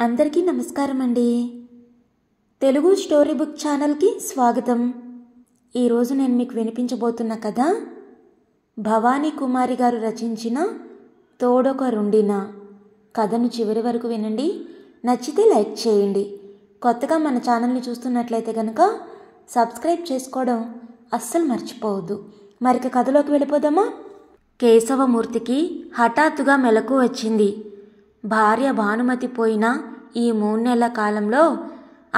అందరికీ నమస్కారం అండి. తెలుగు స్టోరీ బుక్ ఛానల్కి స్వాగతం. ఈరోజు నేను మీకు వినిపించబోతున్న కథ భవానీ కుమారి గారు రచించిన తోడొకరుండిన. కథను చివరి వరకు వినండి. నచ్చితే లైక్ చేయండి. కొత్తగా మన ఛానల్ని చూస్తున్నట్లయితే కనుక సబ్స్క్రైబ్ చేసుకోవడం అస్సలు మర్చిపోవద్దు. మరిక కథలోకి వెళ్ళిపోదామా? కేశవమూర్తికి హఠాత్తుగా మెలకు వచ్చింది. భార్య భానుమతి పోయిన ఈ 3 నెలల కాలంలో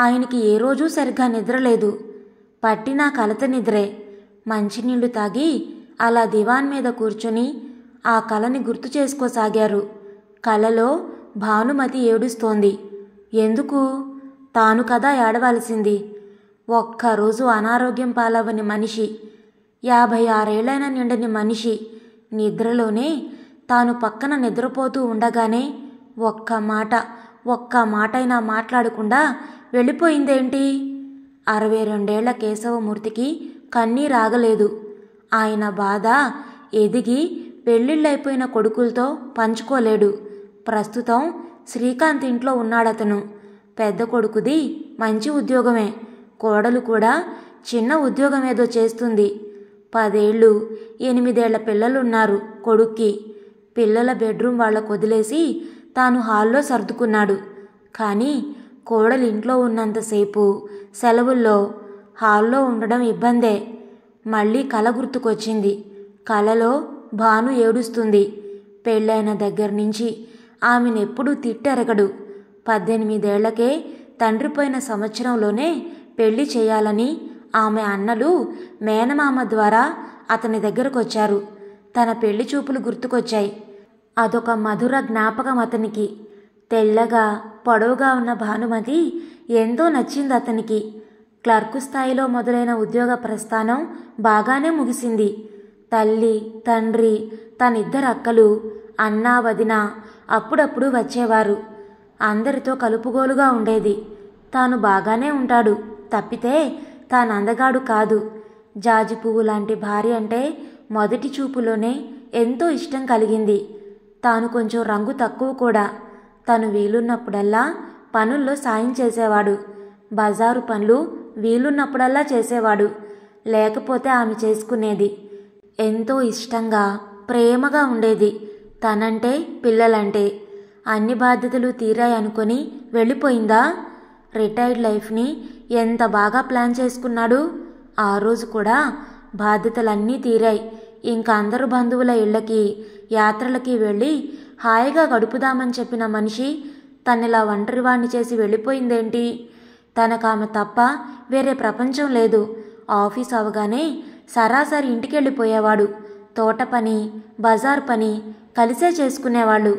ఆయనకి ఏ రోజూ సరిగ్గా నిద్రలేదు. పట్టినా కలత నిద్రే. మంచినీళ్లు తాగి అలా దివాన్ మీద కూర్చొని ఆ కలని గుర్తు చేసుకోసాగారు. కలలో భానుమతి ఏడుస్తోంది. ఎందుకు? తాను కదా ఏడవలసింది. ఒక్కరోజు అనారోగ్యం పాలవని మనిషి, 56 ఏళ్లైన నిండని మనిషి నిద్రలోనే తాను పక్కన నిద్రపోతూ ఉండగానే ఒక్క మాటైనా మాట్లాడకుండా వెళ్ళిపోయిందేంటి? 62 ఏళ్ల కేశవమూర్తికి కన్నీరాగలేదు. ఆయన బాధ ఎదిగి పెళ్ళిళ్ళైపోయిన కొడుకులతో పంచుకోలేడు. ప్రస్తుతం శ్రీకాంత్ ఇంట్లో ఉన్నాడతను. పెద్ద కొడుకుది మంచి ఉద్యోగమే. కోడలు కూడా చిన్న ఉద్యోగమేదో చేస్తుంది. 10 ఏళ్ళు 8 ఏళ్ల పిల్లలున్నారు కొడుక్కి. పిల్లల బెడ్రూమ్ వాళ్ళకు వదిలేసి తాను హాల్లో సర్దుకున్నాడు. కానీ కోడలు ఇంట్లో ఉన్నంతసేపు సెలవుల్లో హాల్లో ఉండడం ఇబ్బందే. మళ్ళీ కల గుర్తుకొచ్చింది. కలలో భాను ఏడుస్తుంది. పెళ్ళైన దగ్గర నుంచి ఆమెనెప్పుడూ తిట్టెరగడు. 18 ఏళ్లకే తండ్రి పోయిన సంవత్సరంలోనే పెళ్లి చేయాలని ఆమె అన్నలు మేనమామ ద్వారా అతని దగ్గరకొచ్చారు. తన పెళ్లి చూపులు గుర్తుకొచ్చాయి. అదొక మధుర జ్ఞాపకం అతనికి. తెల్లగా పొడవుగా ఉన్న భానుమతి ఎంతో నచ్చింది అతనికి. క్లర్కు స్థాయిలో మొదలైన ఉద్యోగ ప్రస్థానం బాగానే ముగిసింది. తల్లి, తండ్రి, తనిద్దరు అక్కలు, అన్నా వదిన అప్పుడప్పుడు వచ్చేవారు. అందరితో కలుపుగోలుగా ఉండేది. తాను బాగానే ఉంటాడు తప్పితే తాను అందగాడు కాదు. జాజి పువ్వు లాంటి భార్య అంటే మొదటి చూపులోనే ఎంతో ఇష్టం కలిగింది. తాను కొంచెం రంగు తక్కువ కూడా. తను వీలున్నప్పుడల్లా పనుల్లో సాయం చేసేవాడు. బజారు పనులు వీలున్నప్పుడల్లా చేసేవాడు. లేకపోతే ఆమె చేసుకునేది. ఎంతో ఇష్టంగా ప్రేమగా ఉండేది. తనంటే పిల్లలంటే. అన్ని బాధ్యతలు తీరాయనుకొని వెళ్ళిపోయిందా? రిటైర్డ్ లైఫ్ని ఎంత బాగా ప్లాన్ చేసుకున్నాడు. ఆ రోజు కూడా బాధ్యతలన్నీ తీరాయి. ఇంకా అందరు బంధువుల ఇళ్ళకి యాత్రలకి వెళ్ళి హాయిగా గడుపుదామని చెప్పిన మనిషి తన్నిలా ఒంటరివాణ్ణి చేసి వెళ్ళిపోయిందేంటి? తనకామె తప్ప వేరే ప్రపంచం లేదు. ఆఫీస్ అవగానే సరాసరి ఇంటికెళ్ళిపోయేవాడు. తోట పని, బజార్ పని కలిసే చేసుకునేవాళ్ళు.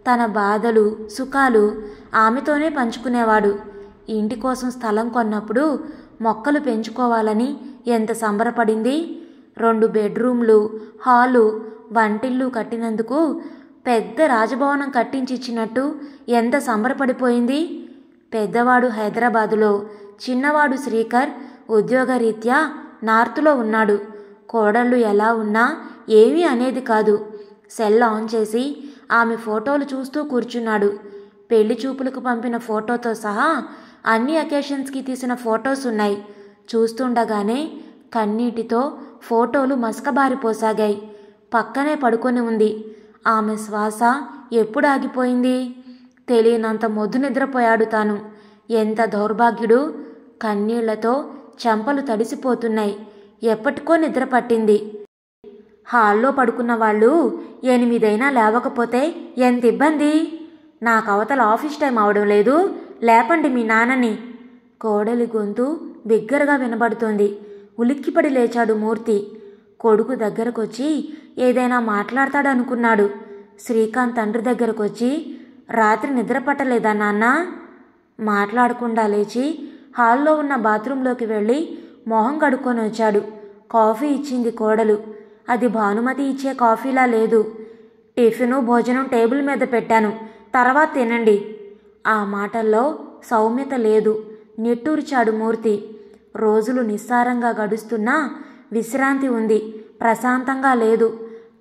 తన బాధలు సుఖాలు ఆమెతోనే పంచుకునేవాడు. ఇంటి కోసం స్థలం కొన్నప్పుడు మొక్కలు పెంచుకోవాలని ఎంత సంబరపడింది. 2 బెడ్రూమ్లు, హాలు, వంటిల్లు కట్టినందుకు పెద్ద రాజభవనం కట్టించిచ్చినట్టు ఎంత సంబరపడిపోయింది. పెద్దవాడు హైదరాబాదులో, చిన్నవాడు శ్రీకర్ ఉద్యోగరీత్యా నార్తులో ఉన్నాడు. కోడళ్ళు ఎలా ఉన్నా ఏమీ అనేది కాదు. సెల్ ఆన్ చేసి ఆమె ఫోటోలు చూస్తూ కూర్చున్నాడు. పెళ్లి చూపులకు పంపిన ఫోటోతో సహా అన్ని అకేషన్స్కి తీసిన ఫొటోస్ ఉన్నాయి. చూస్తుండగానే కన్నీటితో ఫోటోలు మసకబారిపోసాగాయి. పక్కనే పడుకొని ఉంది. ఆమె శ్వాస ఎప్పుడు ఆగిపోయింది? తెలియనంత మొద్దు నిద్రపోయాడు తాను. ఎంత దౌర్భాగ్యుడు. కన్నీళ్లతో చెంపలు తడిసిపోతున్నాయి. ఎప్పటికో నిద్ర పట్టింది. హాల్లో పడుకున్న వాళ్ళు 8 అయినా లేవకపోతే ఎంత ఇబ్బంది? నాకు అవతల ఆఫీస్ టైం అవడం లేదు, లేపండి మీ నాన్నని. కోడలి గొంతు బిగ్గరగా వినబడుతోంది. ఉలిక్కిపడి లేచాడు మూర్తి. కొడుకు దగ్గరకొచ్చి ఏదైనా మాట్లాడతాడనుకున్నాడు. శ్రీకాంత్ తండ్రి దగ్గరకొచ్చి, రాత్రి నిద్ర పట్టలేదా నాన్న? మాట్లాడకుండా లేచి హాల్లో ఉన్న బాత్రూంలోకి వెళ్ళి మొహం కడుక్కొని వచ్చాడు. కాఫీ ఇచ్చింది కోడలు. అది భానుమతి ఇచ్చే కాఫీలా లేదు. టిఫిను భోజనం టేబుల్ మీద పెట్టాను, తర్వాత తినండి. ఆ మాటల్లో సౌమ్యత లేదు. నిట్టూర్చాడు మూర్తి. రోజులు నిస్సారంగా గడుస్తున్నా విశ్రాంతి ఉంది. ప్రశాంతంగా లేదు.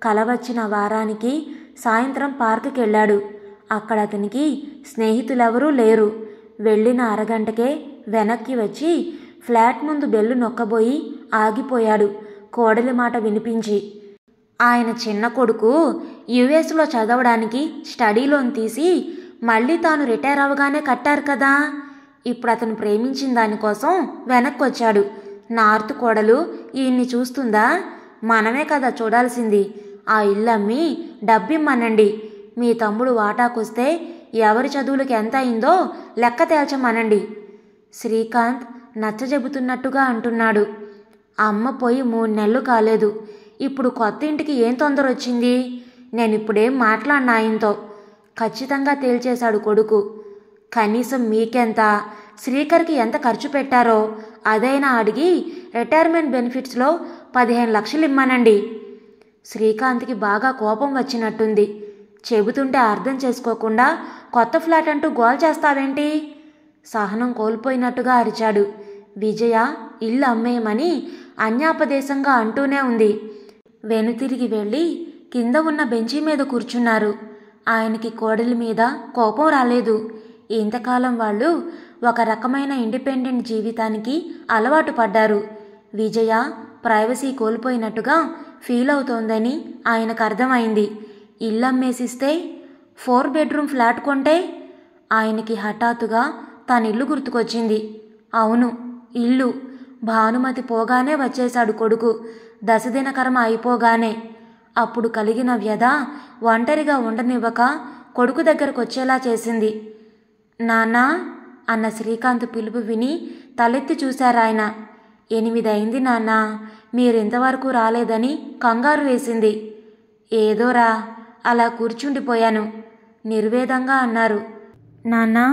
కల వచ్చిన వారానికి సాయంత్రం పార్కుకి వెళ్ళాడు. అక్కడ అతనికి స్నేహితులెవరూ లేరు. వెళ్ళిన అరగంటకే వెనక్కి వచ్చి ఫ్లాట్ ముందు బెల్లు నొక్కబోయి ఆగిపోయాడు కోడలి మాట వినిపించి. ఆయన చిన్న కొడుకు యుఎస్లో చదవడానికి స్టడీ లోన్ తీసి మళ్ళీ తాను రిటైర్ అవగానే కట్టారు కదా. ఇప్పుడు అతను ప్రేమించిన దానికోసం వెనక్కి వచ్చాడు. నార్త్ కోడలు ఈయన్ని చూస్తుందా? మనమే కదా చూడాల్సింది. ఆ ఇల్లు అమ్మి డబ్బిమ్మనండి. మీ తమ్ముడు వాటాకొస్తే ఎవరి చదువులకి ఎంత అయిందో లెక్క తేల్చమనండి. శ్రీకాంత్ నచ్చజెబుతున్నట్టుగా అంటున్నాడు. అమ్మ పోయి 3 నెలలు కాలేదు. ఇప్పుడు కొత్త ఇంటికి ఏం తొందర వచ్చింది? నేనిప్పుడేం మాట్లాడిన ఆయనతో ఖచ్చితంగా తేల్చేశాడు కొడుకు. కనీసం మీకెంత, శ్రీకర్కి ఎంత ఖర్చు పెట్టారో అదైనా అడిగి రిటైర్మెంట్ బెనిఫిట్స్లో 15 లక్షలు ఇమ్మనండి. శ్రీకాంత్కి బాగా కోపం వచ్చినట్టుంది. చెబుతుంటే అర్థం చేసుకోకుండా కొత్త ఫ్లాట్ అంటూ గోల్ చేస్తావేంటి? సహనం కోల్పోయినట్టుగా అరిచాడు. విజయ ఇల్లు అమ్మేయమని అన్యాపదేశంగా అంటూనే ఉంది. వెనుతిరిగి వెళ్ళి కింద ఉన్న బెంచీ మీద కూర్చున్నారు. ఆయనకి కోడలి మీద కోపం రాలేదు. ఇంతకాలం వాళ్ళు ఒక రకమైన ఇండిపెండెంట్ జీవితానికి అలవాటు పడ్డారు. విజయ ప్రైవసీ కోల్పోయినట్టుగా ఫీల్ అవుతోందని ఆయనకు అర్థమైంది. ఇల్లు అమ్మేసిస్తే 4 బెడ్రూమ్ ఫ్లాట్ కొంటే? ఆయనకి హఠాత్తుగా తన ఇల్లు గుర్తుకొచ్చింది. అవును, ఇల్లు. భానుమతి పోగానే వచ్చేశాడు కొడుకు, దశదినకర్మ అయిపోగానే. అప్పుడు కలిగిన వ్యధ ఒంటరిగా ఉండనివ్వక కొడుకు దగ్గరకు వచ్చేలా చేసింది. నాన్నా అన్న శ్రీకాంత్ పిలుపు విని తలెత్తి చూశారాయన. 8 అయింది నాన్న, మీరింతవరకు రాలేదని కంగారు వేసింది. ఏదోరా, అలా కూర్చుండిపోయాను నిర్వేదంగా అన్నారు. నాన్నా,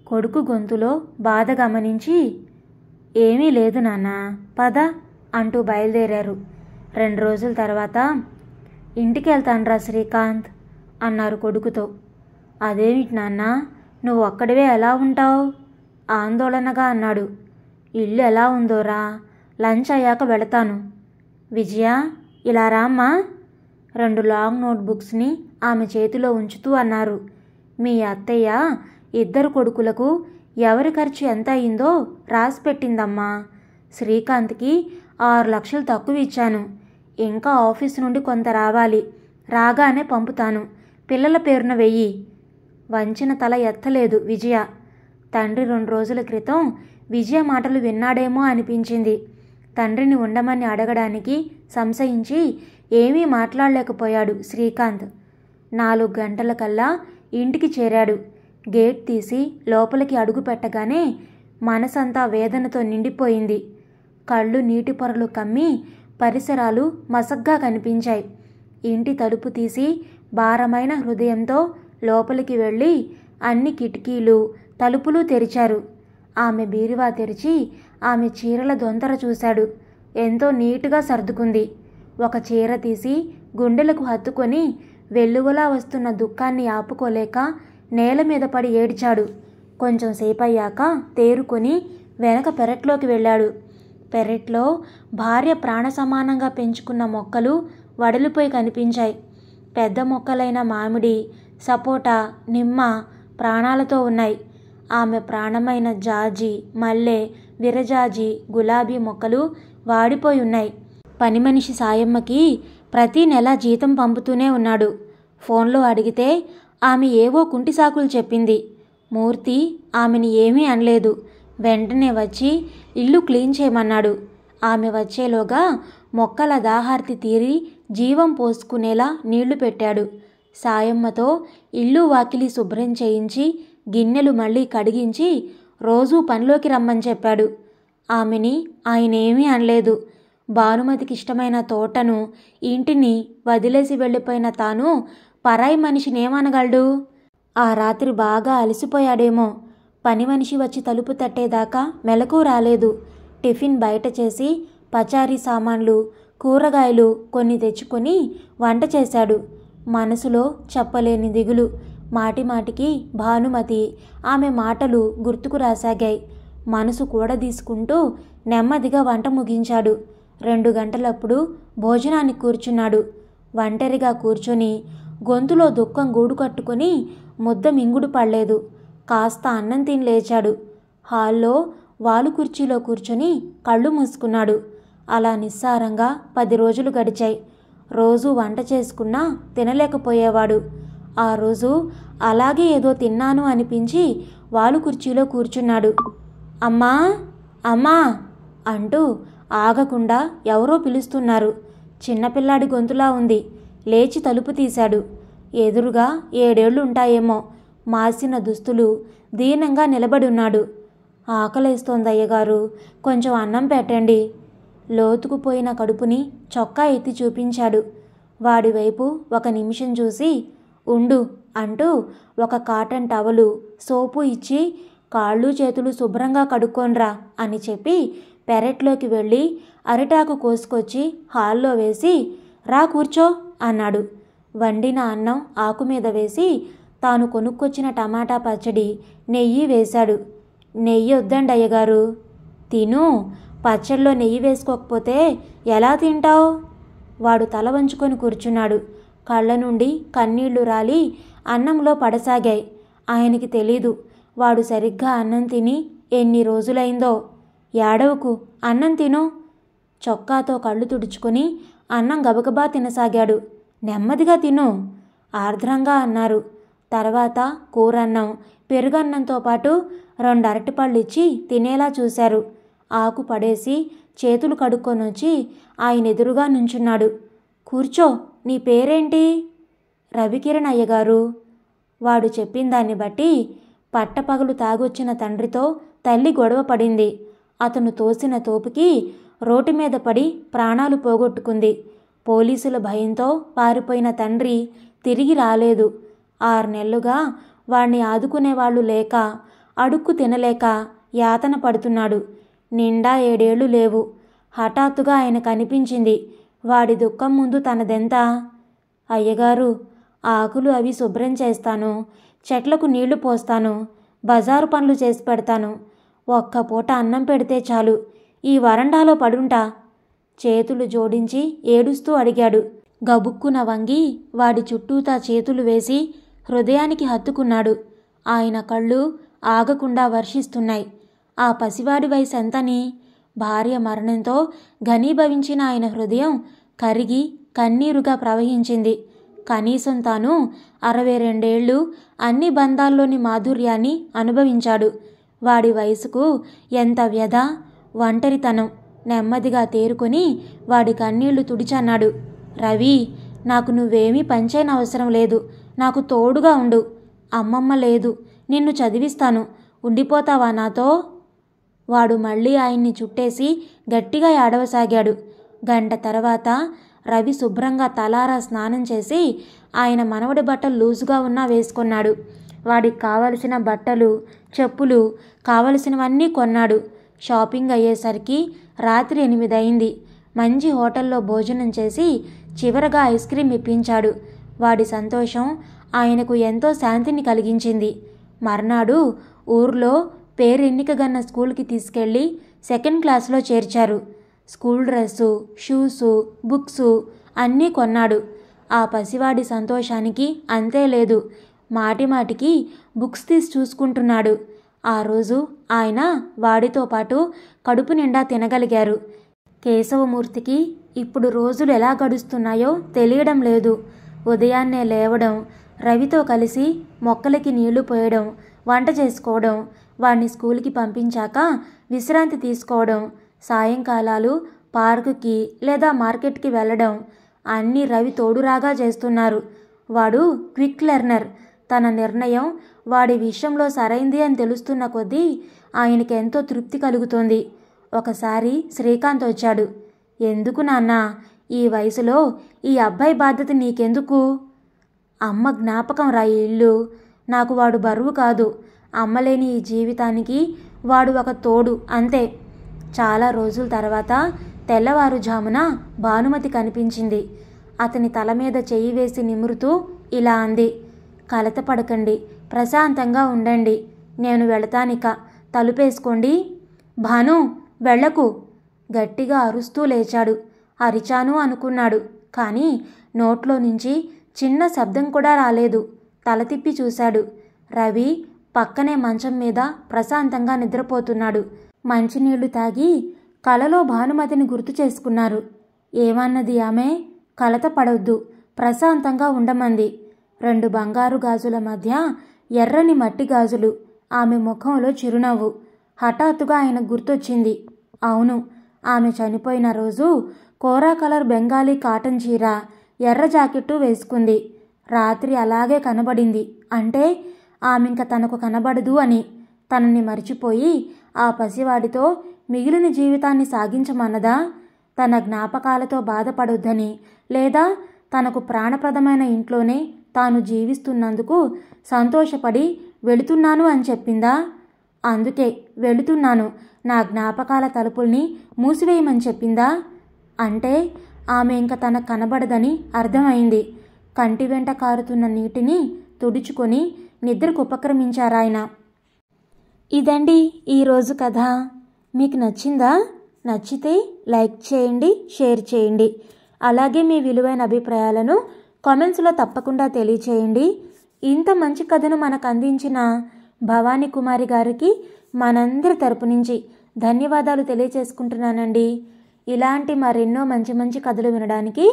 కొడుకు గొంతులో బాధ గమనించి, ఏమీ లేదు నాన్నా, పద అంటూ బయలుదేరారు. 2 రోజుల తర్వాత ఇంటికి వెళ్తాన్రా శ్రీకాంత్ అన్నారు కొడుకుతో. అదేమిటి నాన్న, నువ్వు ఒక్కడివే ఎలా ఉంటావు? ఆందోళనగా అన్నాడు. ఇల్లు ఎలా ఉందోరా, లంచ్ అయ్యాక వెళతాను. విజయ, ఇలా రామ్మా. 2 లాంగ్ నోట్బుక్స్ని ఆమె చేతిలో ఉంచుతూ అన్నారు. మీ అత్తయ్య 2 కొడుకులకు ఎవరి ఖర్చు ఎంత అయిందో రాసి పెట్టిందమ్మా. శ్రీకాంత్కి 6 లక్షలు తక్కువ ఇచ్చాను. ఇంకా ఆఫీస్ నుండి కొంత రావాలి, రాగానే పంపుతాను. పిల్లల పేరున వెయ్యి. వంచిన తల ఎత్తలేదు విజయ. తండ్రి 2 రోజుల క్రితం విజయ మాటలు విన్నాడేమో అనిపించింది. తండ్రిని ఉండమని అడగడానికి సంశయించి ఏమీ మాట్లాడలేకపోయాడు శ్రీకాంత్. 4 గంటలకల్లా ఇంటికి చేరాడు. గేట్ తీసి లోపలికి అడుగు పెట్టగానే మనసంతా వేదనతో నిండిపోయింది. కళ్ళు నీటి పొరలు కమ్మి పరిసరాలు మసగ్గా కనిపించాయి. ఇంటి తలుపు తీసి భారమైన హృదయంతో లోపలికి వెళ్ళి అన్ని కిటికీలు తలుపులు తెరిచారు. ఆమె బీరువా తెరిచి ఆమె చీరల దొంతర చూశాడు. ఎంతో నీటుగా సర్దుకుంది. ఒక చీర తీసి గుండెలకు హత్తుకొని వెల్లువలా వస్తున్న దుఃఖాన్ని ఆపుకోలేక నేల మీద పడి ఏడ్చాడు. కొంచెం సేపయ్యాక తేరుకొని వెనక పెరట్లోకి వెళ్ళాడు. పెరట్లో భార్య ప్రాణ సమానంగా పెంచుకున్న మొక్కలు వడలిపోయి కనిపించాయి. పెద్ద మొక్కలైన మామిడి, సపోటా, నిమ్మ ప్రాణాలతో ఉన్నాయి. ఆమె ప్రాణమైన జాజి, మల్లె, విరజాజి, గులాబీ మొక్కలు వాడిపోయి ఉన్నాయి. పని మనిషి సాయమ్మకి ప్రతి నెల జీతం పంపుతూనే ఉన్నాడు. ఫోన్లో అడిగితే ఆమె ఏవో కుంటి సాకులు చెప్పింది. మూర్తి ఆమెని ఏమీ అనలేదు. వెంటనే వచ్చి ఇల్లు క్లీన్ చేయమన్నాడు. ఆమె వచ్చేలోగా మొక్కల దాహార్తి తీరి జీవం పోసుకునేలా నీళ్లు పెట్టాడు. సాయమ్మతో ఇల్లు వాకిలి శుభ్రం చేయించి గిన్నెలు మళ్ళీ కడిగించి రోజూ పనిలోకి రమ్మని చెప్పాడు. ఆమెని ఆయనేమీ అనలేదు. భానుమతికి ఇష్టమైన తోటను, ఇంటిని వదిలేసి వెళ్ళిపోయిన తాను పరాయి మనిషినేమనగలడు? ఆ రాత్రి బాగా అలసిపోయాడేమో. పని మనిషి వచ్చి తలుపు తట్టేదాకా మెలకు రాలేదు. టిఫిన్ బయట చేసి పచారీ సామాన్లు, కూరగాయలు కొన్ని తెచ్చుకొని వంట చేశాడు. మనసులో చెప్పలేని దిగులు. మాటిమాటికి భానుమతి, ఆమె మాటలు గుర్తుకు రాసాగాయి. మనసు కూడదీసుకుంటూ నెమ్మదిగా వంట ముగించాడు. 2 గంటలప్పుడు భోజనానికి కూర్చున్నాడు. ఒంటరిగా కూర్చొని గొంతులో దుఃఖం గూడు కట్టుకుని ముద్ద మింగుడు పడలేదు. కాస్త అన్నం తిని లేచాడు. హాల్లో వాలు కుర్చీలో కూర్చొని కళ్ళు మూసుకున్నాడు. అలా నిస్సారంగా 10 రోజులు గడిచాయి. రోజు వంట చేసుకున్నా తినలేకపోయేవాడు. ఆ రోజు అలాగే ఏదో తిన్నాను అనిపించి వాలు కుర్చీలో కూర్చున్నాడు. అమ్మా అమ్మా అంటూ ఆగకుండా ఎవరో పిలుస్తున్నారు. చిన్నపిల్లాడి గొంతులా ఉంది. లేచి తలుపు తీశాడు. ఎదురుగా 7 ఏళ్ళు ఉంటాయేమో, మాసిన దుస్తులు, దీనంగా నిలబడున్నాడు. ఆకలేస్తోందయ్యగారు, కొంచెం అన్నం పెట్టండి. లోతుకుపోయిన కడుపుని చొక్కా ఎత్తి చూపించాడు. వాడివైపు 1 నిమిషం చూసి ఉండు అంటూ ఒక కాటన్ టవలు, సోపు ఇచ్చి కాళ్ళు చేతులు శుభ్రంగా కడుక్కోన్రా అని చెప్పి పెరట్లోకి వెళ్ళి అరిటాకు కోసుకొచ్చి హాల్లో వేసి రా కూర్చో అన్నాడు. వండిన అన్నం ఆకు మీద వేసి తాను కొనుక్కొచ్చిన టమాటా పచ్చడి, నెయ్యి వేశాడు. నెయ్యి వద్దండి అయ్యగారు. తిను, పచ్చడిలో నెయ్యి వేసుకోకపోతే ఎలా తింటావు? వాడు తల వంచుకొని కూర్చున్నాడు. కళ్ళ నుండి కన్నీళ్లు రాలి అన్నంలో పడసాగాయి. ఆయనకి తెలీదు వాడు సరిగ్గా అన్నం తిని ఎన్ని రోజులైందో. ఏడవకు, అన్నం తిను. చొక్కాతో కళ్ళు తుడుచుకొని అన్నం గబగబా తినసాగాడు. నెమ్మదిగా తిను, ఆర్ద్రంగా అన్నారు. తర్వాత కూరన్నం, పెరుగన్నంతో పాటు 2 అరటిపళ్ళు ఇచ్చి తినేలా చూశారు. ఆకు పడేసి చేతులు కడుక్కొనొచ్చి ఆయన ఎదురుగా నుంచున్నాడు. కూర్చో, నీ పేరేంటి? రవికిరణ్ అయ్యగారు. వాడు చెప్పిన దాన్ని బట్టి పట్టపగలు తాగొచ్చిన తండ్రితో తల్లి గొడవ పడింది. అతను తోసిన తోపుకి రోడ్డు మీద పడి ప్రాణాలు పోగొట్టుకుంది. పోలీసుల భయంతో పారిపోయిన తండ్రి తిరిగి రాలేదు. 6 నెలలుగా వాణ్ణి ఆదుకునేవాళ్లు లేక, అడుక్కు తినలేక యాతన పడుతున్నాడు. నిండా 7 ఏళ్ళు లేవు. హఠాత్తుగా ఆయన కనిపించింది. వాడి దుఃఖం ముందు తనదెంత? అయ్యగారు, ఆకులు అవి శుభ్రం చేస్తాను, చెట్లకు నీళ్లు పోస్తాను, బజారు పనులు చేసి పెడతాను. 1 పూట అన్నం పెడితే చాలు, ఈ వరండాలో పడుంటా. చేతులు జోడించి ఏడుస్తూ అడిగాడు. గబుక్కున వంగి వాడి చుట్టూతా చేతులు వేసి హృదయానికి హత్తుకున్నాడు. ఆయన కళ్ళు ఆగకుండా వర్షిస్తున్నాయి. ఆ పసివాడి వయసు ఎంతని? భార్య మరణంతో ఘనీభవించిన ఆయన హృదయం కరిగి కన్నీరుగా ప్రవహించింది. కనీసం తాను 62 ఏళ్ళు అన్ని బంధాల్లోని మాధుర్యాన్ని అనుభవించాడు. వాడి వయసుకు ఎంత వ్యధ, ఒంటరితనం. నెమ్మదిగా తేరుకొని వాడి కన్నీళ్లు తుడిచన్నాడు. రవి, నాకు నువ్వేమీ పంచైన అవసరం లేదు. నాకు తోడుగా ఉండు. అమ్మమ్మ లేదు, నిన్ను చదివిస్తాను. ఉండిపోతావా నాతో? వాడు మళ్ళీ ఆయన్ని చుట్టేసి గట్టిగా ఏడవసాగాడు. గంట తర్వాత రవి శుభ్రంగా తలారా స్నానం చేసి ఆయన మనవడి బట్టలు లూజుగా ఉన్నా వేసుకున్నాడు. వాడికి కావలసిన బట్టలు, చెప్పులు, కావలసినవన్నీ కొన్నాడు. షాపింగ్ అయ్యేసరికి రాత్రి 8 అయింది. మంచి హోటల్లో భోజనం చేసి చివరగా ఐస్ క్రీం ఇప్పించాడు. వాడి సంతోషం ఆయనకు ఎంతో శాంతిని కలిగించింది. మర్నాడు ఊర్లో పేరెన్నికగన్న స్కూల్కి తీసుకెళ్ళి 2nd క్లాస్లో చేర్చారు. స్కూల్ డ్రెస్సు, షూసు, బుక్సు అన్నీ కొన్నాడు. ఆ పసివాడి సంతోషానికి అంతే లేదు. మాటిమాటికి బుక్స్ తీసి చూసుకుంటున్నాడు. ఆ రోజు ఆయన వాడితో పాటు కడుపు నిండా తినగలిగారు. కేశవమూర్తికి ఇప్పుడు రోజులు ఎలా గడుస్తున్నాయో తెలియడం లేదు. ఉదయాన్నే లేవడం, రవితో కలిసి మొక్కలకి నీళ్లు పోయడం, వంట చేసుకోవడం, వాడిని స్కూల్కి పంపించాక విశ్రాంతి తీసుకోవడం, సాయంకాలాలు పార్కుకి లేదా మార్కెట్కి వెళ్ళడం అన్నీ రవి తోడురాగా చేస్తున్నారు. వాడు క్విక్ లెర్నర్. తన నిర్ణయం వాడి విషయంలో సరైంది అని తెలుస్తున్న కొద్దీ ఆయనకి ఎంతో తృప్తి కలుగుతోంది. ఒకసారి శ్రీకాంత్ వచ్చాడు. ఎందుకు నాన్నా, ఈ వయసులో ఈ అబ్బాయి బాధ్యత నీకెందుకు? అమ్మ జ్ఞాపకం రా ఈ ఇల్లు. నాకు వాడు బరువు కాదు. అమ్మలేని ఈ జీవితానికి వాడు ఒక తోడు, అంతే. చాలా రోజుల తర్వాత తెల్లవారుజామున భానుమతి కనిపించింది. అతని తల మీద చెయ్యి వేసి నిమురుతూ ఇలా అంది. కలతపడకండి, ప్రశాంతంగా ఉండండి. నేను వెళతానిక, తలుపేసుకోండి. భాను, వెళ్ళకు. గట్టిగా అరుస్తూ లేచాడు. అరిచాను అనుకున్నాడు, కానీ నోట్లో నుంచి చిన్న శబ్దం కూడా రాలేదు. తల తిప్పి చూశాడు. రవి పక్కనే మంచం మీద ప్రశాంతంగా నిద్రపోతున్నాడు. మంచినీళ్లు తాగి కలలో భానుమతిని గుర్తు చేసుకున్నారు. ఏమన్నది ఆమె? కలత పడొద్దు, ప్రశాంతంగా ఉండమంది. 2 బంగారు గాజుల మధ్య ఎర్రని మట్టి గాజులు. ఆమె ముఖంలో చిరునవ్వు. హఠాత్తుగా ఆయన గుర్తొచ్చింది. అవును, ఆమె చనిపోయిన రోజు కోరా కలర్ బెంగాలీ కాటన్ చీర, ఎర్ర జాకెట్టు వేసుకుంది. రాత్రి అలాగే కనబడింది. అంటే ఆమెంక తనకు కనబడదు అని. తనని మరిచిపోయి ఆ పసివాడితో మిగిలిన జీవితాన్ని సాగించమన్నదా? తన జ్ఞాపకాలతో బాధపడొద్దని, లేదా తనకు ప్రాణప్రదమైన ఇంట్లోనే తాను జీవిస్తున్నందుకు సంతోషపడి వెళుతున్నాను అని చెప్పిందా? అందుకే వెళుతున్నాను, నా జ్ఞాపకాల తలుపుల్ని మూసివేయమని చెప్పిందా? అంటే ఆమె ఇంక తనకు కనబడదని అర్థమైంది. కంటి వెంట కారుతున్న నీటిని తుడుచుకొని నిద్రకు ఉపక్రమించారాయన. ఇదండి ఈరోజు కథ. మీకు నచ్చిందా? నచ్చితే లైక్ చేయండి, షేర్ చేయండి. అలాగే మీ విలువైన అభిప్రాయాలను కామెంట్స్లో తప్పకుండా తెలియచేయండి. ఇంత మంచి కథను మనకు అందించిన భవానీ కుమారి గారికి మనందరి తరపు నుంచి ధన్యవాదాలు తెలియచేసుకుంటున్నానండి. ఇలాంటి మరెన్నో మంచి మంచి కథలు వినడానికి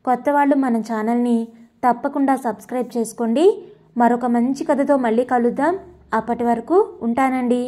కొత్త వాళ్ళు మన ఛానల్ని తప్పకుండా సబ్స్క్రైబ్ చేసుకోండి. మరొక మంచి కథతో మళ్ళీ కలుద్దాం. అప్పటి వరకు ఉంటానండి.